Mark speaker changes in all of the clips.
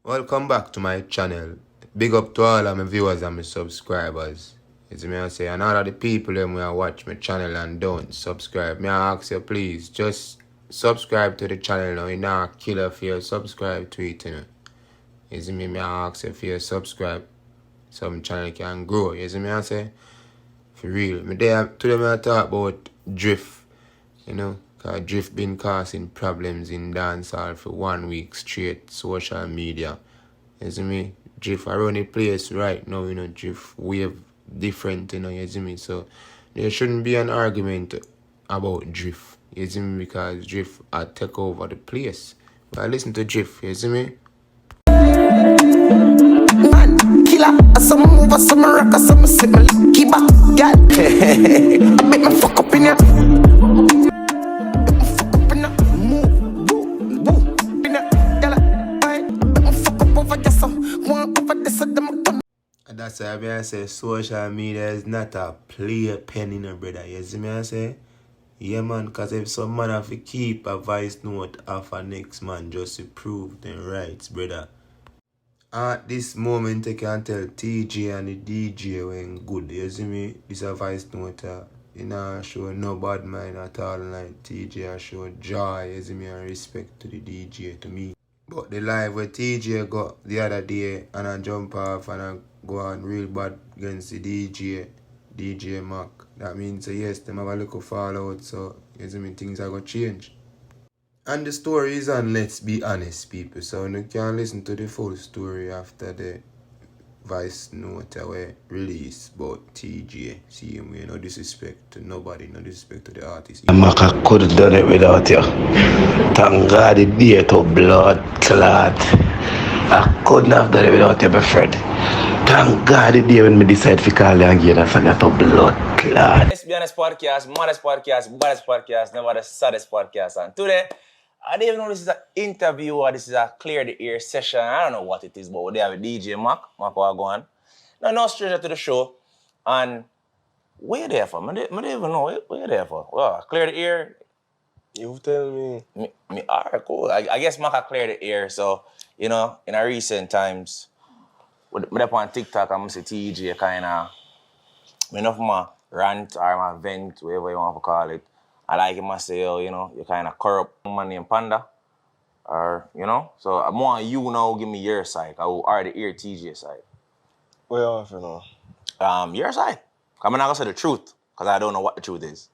Speaker 1: Welcome back to my channel. Big up to all of my viewers and my subscribers. As me I say, and all of the people them who watch my channel and don't subscribe. Me I ask you please, just subscribe to the channel now. You know, killer for your subscribe to it, you know. You see me I ask you for your subscribe. So my channel can grow. You see me I say? For real. Today I talk about drift, you know. Cause drift been causing problems in dancehall for 1 week straight, social media. You see me? Drift around the place right now, you know, drift wave different, you know, you see me? So there shouldn't be an argument about drift, you see me? Because drift take over the place. But I listen to drift, you see me?
Speaker 2: Man, killer, some move, some rock, some sit my lucky back, girl. I bet me fuck up in ya. Fuck up in ya. Move, boo, in ya, girl. I fuck up over just some, one over this of them.
Speaker 1: And that's why I say social media is not a play pen in a brother, you see me I say? Yeah man, cause if some man have to keep a voice note of a next man just to prove them rights, brother. At this moment, I can tell Teejay and the DJ went good. You see me? This a voice note. You know, show no bad mind at all. Like Teejay, I show joy. You see me? And respect to the DJ, to me. But the live where Teejay got the other day and I jump off and I go on real bad against the DJ Mac. That means, yes, them have a little fallout. So, you see me? Things are going to change. And the story is on Let's Be Honest, people. So you can listen to the full story after the voice note we release about Teejay. See him, no disrespect to nobody, no disrespect to the artist.
Speaker 3: Maka could have done it without you. Thank God it did to blood clot. I couldn't have done it without you, my friend. Thank God it did when me decide to call you again and find out to blood clot.
Speaker 4: Let's Be Honest podcast, maddest podcast, baddest podcast, never the saddest podcast. And today, I don't even know this is an interview or this is a clear the air session. I don't know what it is, but we have a DJ Mac Wagwan. Now, no stranger to the show. And where you there for? I don't even know where you there for. Well, clear the air.
Speaker 5: You tell me.
Speaker 4: Alright, cool. I guess Mac clear the air. So, you know, in a recent times, with up on TikTok, I'm say TJ kind of, enough my rant or my vent, whatever you want to call it. I like him, I say, yo, you know, you're kind of corrupt man named Panda. Or, you know, so I want you now give me your side. I will already hear TJ side.
Speaker 5: What you want to know?
Speaker 4: Your side. I'm not gonna say the truth, because I don't know what the truth is.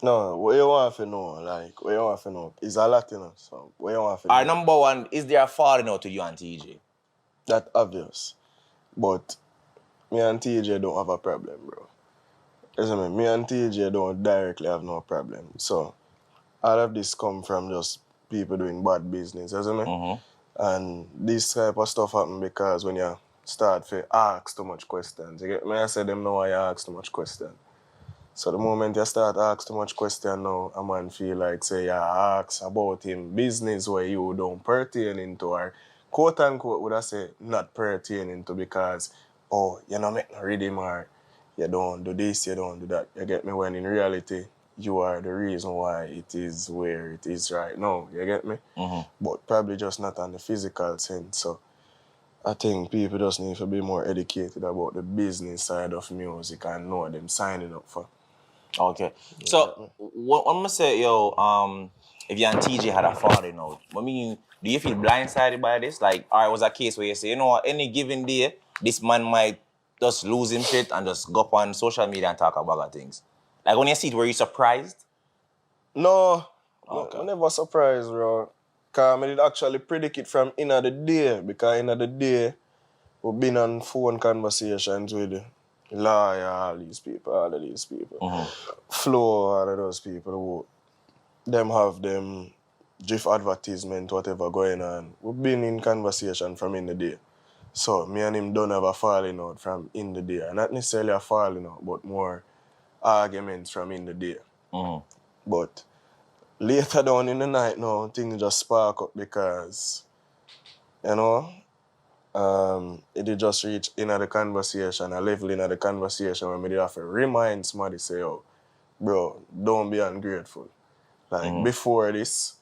Speaker 5: No, what you want to know? Like, what you want to know? It's a lot, you know, so what you want to know?
Speaker 4: Alright, number one, is there a falling out with you and TJ?
Speaker 5: That's obvious. But me and TJ don't have a problem, bro. Listen, me and TJ don't directly have no problem. So, all of this come from just people doing bad business, isn't it?
Speaker 4: Mm-hmm.
Speaker 5: And this type of stuff happen because when you start to ask too much questions. You get me? I say them know why you ask too much questions. So the moment you start ask too much question now, a man feel like say you ask about him business where you don't pertain into, or quote unquote would I say not pertain into because you know make no rhythm, or you don't do this, you don't do that. You get me? When in reality you are the reason why it is where it is right now. You get me?
Speaker 4: Mm-hmm.
Speaker 5: But probably just not on the physical sense. So I think people just need to be more educated about the business side of music and know what them signing up for.
Speaker 4: Okay. So, what I'm gonna say, yo, if you and TJ had a falling out, I mean, do you feel blindsided by this? Like, or was a case where you say, you know what, any given day, this man might just lose him shit and just go up on social media and talk about things? Like, when you see it, were you surprised?
Speaker 5: No,
Speaker 4: Okay.
Speaker 5: I'm never surprised, bro. Because I did actually predict it from in the day. Because in the day, we've been on phone conversations with Lawyer, all of these people.
Speaker 4: Mm-hmm.
Speaker 5: Flow, all of those people who them have them GIF advertisement, whatever going on. We've been in conversation from in the day. So me and him don't have a falling out from in the day. Not necessarily a falling out, but more arguments from in the day.
Speaker 4: Mm-hmm.
Speaker 5: But later down in the night now, things just spark up because, you know, it did just reach in the conversation, a level in the conversation where me have to remind somebody, say, oh, bro, don't be ungrateful. Like, before this,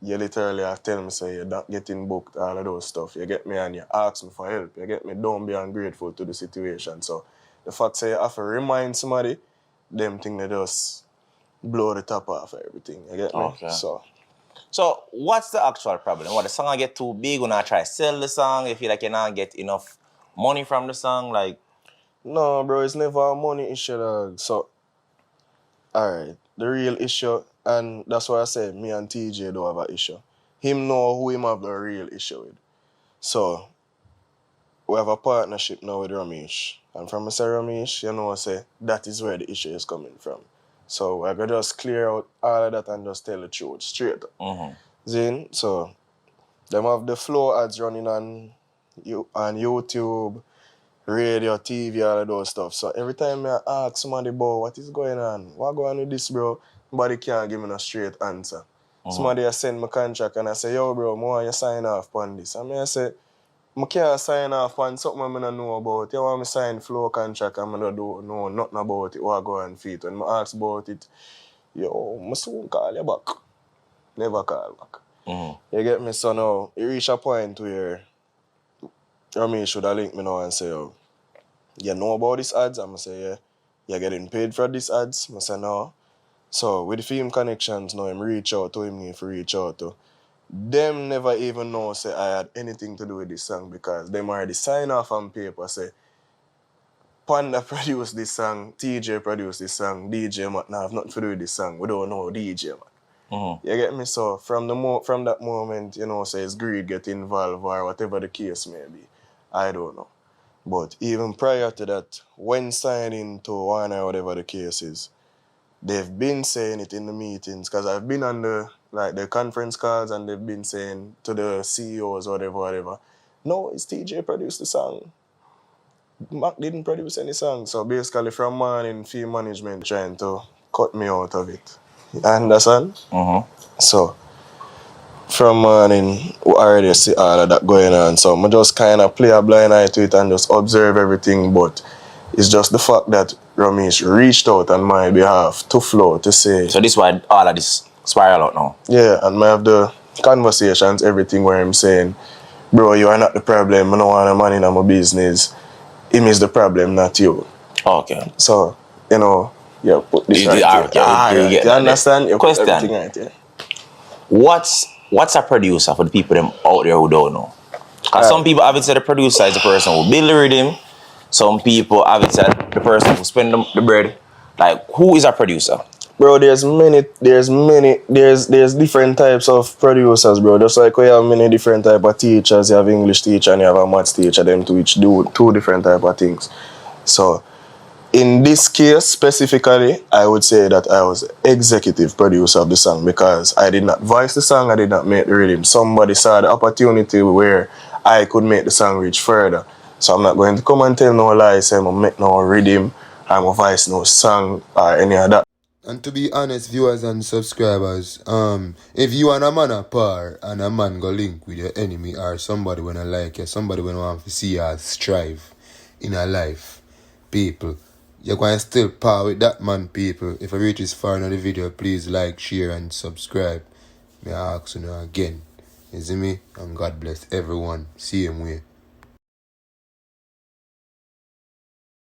Speaker 5: you literally have tell me say you're not getting booked, all of those stuff. You get me and you ask me for help. You get me, don't be ungrateful to the situation. So the fact say you have to remind somebody, them thing they just blow the top off everything. You get me?
Speaker 4: Okay. So what's the actual problem? What, the song get too big when I try to sell the song? You feel like you not get enough money from the song? Like,
Speaker 5: No, bro, it's never a money issue, dog. So, alright, the real issue, and that's why I say me and Teejay don't have an issue. Him know who him have the real issue with. So, we have a partnership now with Ramesh. And from Mr. Ramesh, you know, say that is where the issue is coming from. So, we're going to just clear out all of that and just tell the truth straight up. Zin, so, them have the flow ads running on YouTube, radio, TV, all of those stuff. So every time I ask somebody about what is going on, what going on with this, bro, nobody can't give me a straight answer. Somebody has sent me contract and I say, yo, bro, I want you sign off on this. And I say, I can't sign off on something I don't know about. You want me sign flow contract and I don't know nothing about it, what go on feet. When I ask about it, yo, I soon call you back. Never call back. You get me? So now, it reach a point where Ramesh should have linked me now and say, yo, you know about these ads? I'm going to say, yeah. You're getting paid for these ads? I say, no. So, with the film connections now, him reach out to him, if reach out to. Them never even know, say, I had anything to do with this song because them already sign off on paper, say, Panda produced this song, Teejay produced this song, DJ man, have nothing to do with this song. We don't know DJ man. You get me? So, from that moment, you know, say, it's greed get involved or whatever the case may be. I don't know. But even prior to that, when signing to one or whatever the case is, they've been saying it in the meetings because I've been on the conference calls and they've been saying to the CEOs whatever. No, it's Teejay produced the song. Mac didn't produce any song. So basically from morning, field management trying to cut me out of it. You understand? So from morning, we already see all of that going on. So I just kind of play a blind eye to it and just observe everything. But it's just the fact that Ramesh reached out on my behalf to Flow to say...
Speaker 4: So this is why all of this spiral out now?
Speaker 5: Yeah, and I have the conversations, everything where I'm saying, bro, you are not the problem. I don't want a man in my business. Him is the problem, not you.
Speaker 4: Okay.
Speaker 5: So, you know, you put this right
Speaker 4: here.
Speaker 5: You understand? You
Speaker 4: Question.
Speaker 5: put everything right here.
Speaker 4: What's a producer for the people them out there who don't know? Because some people have it said the producer is the person who build the rhythm. Some people have it said the person who spend the bread. Like, who is a producer?
Speaker 5: Bro, there's different types of producers, bro. Just like we have many different type of teachers. You have English teacher and you have a maths teacher. Them to each do two different type of things. So, in this case specifically, I would say that I was executive producer of the song because I did not voice the song, I did not make the rhythm. Somebody saw the opportunity where I could make the song reach further. So I'm not going to come and tell no lies, say I'm make no rhythm, I'm a voice no song or any of that.
Speaker 1: And to be honest, viewers and subscribers, if you and a man a par and a man go link with your enemy or somebody when I like you, somebody when want to see you strive in a life, people, you're going to still par with that man, people. If I reach this far in the video, please like, share and subscribe. May I ask you now again. You see me? And God bless everyone. Same way.